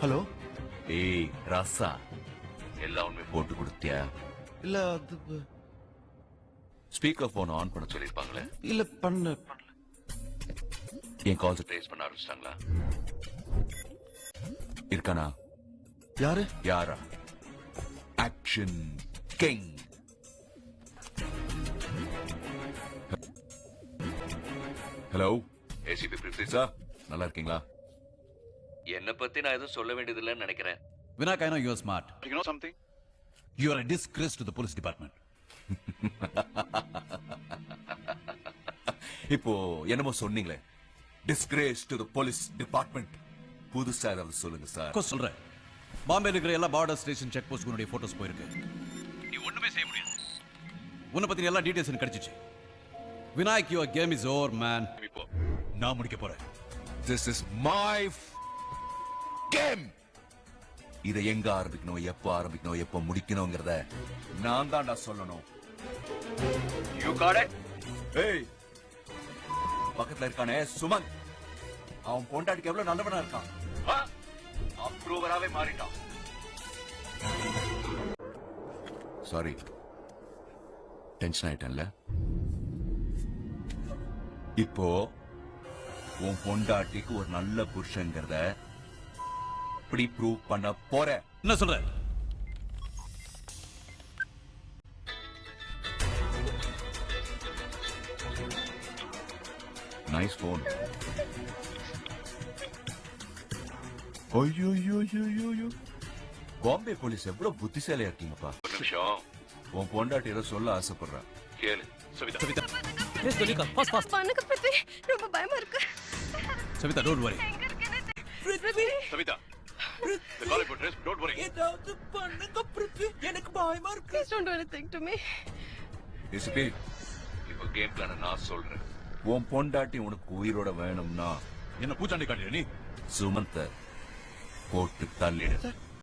Hello. ஏய் ராசா, எல்லா உண்மை போட்டு கொடுத்தியா? இல்ல அது ஸ்பீக்கர் போன் ஆன் பண்ண சொல்லிருப்பாங்களே. இல்ல பண்ணல. என் கால்ஸ் ட்ரேஸ் பண்ண ஆரம்பிச்சிட்டாங்களா? இருக்கானா? யாரு? யாரா? Action king. Hello, ACP Prithvisha, நல்லா இருக்கீங்களா? என்ன பத்தி நான் எதுவும் சொல்ல வேண்டியதில்லைன்னு நினைக்கிறேன். Vinayak, I know you're smart. You know something? You are a disgrace to the police department. இப்போ என்னமோ சொன்னீங்களே, disgrace to the police department. புதுசா ஏதாவது சொல்லுங்க சார். கோர்ஸ் சொல்றேன். பாம்பேல இருக்கிற எல்லா பார்டர் ஸ்டேஷன் செக் போஸ்ட் உன்னுடைய போட்டோஸ் போயிருக்கு. நீ ஒண்ணுமே செய்ய முடியாது. உன்னை பத்தின எல்லா டீடைல்ஸ் எனக்கு கிடைச்சிச்சு. Vinayak, your game is over, man. இப்போ நான் முடிக்க போறேன். This is my game. இதை எங்க ஆரம்பிக்கணும், எப்ப ஆரம்பிக்கணும், எப்ப முடிக்கணும்ங்கறத நான் தான்டா சொல்லணும். You got it? Hey, பக்கத்துல இருக்கானே சுமன், அவன் பொண்டாட்டிக்கு எவ்வளவு நல்லவனா இருக்கான். அப்ரூவராவே மாறிட்டான். சாரி, டென்ஷன் ஆயிட்டேன்ல. இப்போ உன் பொண்டாட்டிக்கு ஒரு நல்ல புருஷங்கிறத இப்படி ப்ரூவ் பண்ண போற. என்ன சொல்ற? Nice phone. ஐயோ, பாம்பே போலீஸ் எவ்வளவு புத்திசாலியா இருக்கீங்கப்பா. ஒரு நிமிஷம், உன் பொண்டாட்டி ஏதோ சொல்ல ஆசைப்படுறா, கேளு. சவிதா, சவிதா, ப்ளீஸ் டோலிகா, ஃபாஸ்ட் ஃபாஸ்ட். பண்ணுங்க பிருத்வி, ரொம்ப பயமா இருக்கு. Savitha, don't worry. Prithvi, Savitha, the call for dress, don't worry. ஏதாவது பண்ணுங்க பிருத்வி, எனக்கு பயமா இருக்கு. please don't do anything to me. ACP, இப்போ கேம் பிளான நான் சொல்றேன். உன் பொண்டாட்டி உனக்கு உயிரோட வேணும்னா என்ன பூச்சாண்டி காட்டுற நீ? சுமந்த போட்டு தள்ளிடு.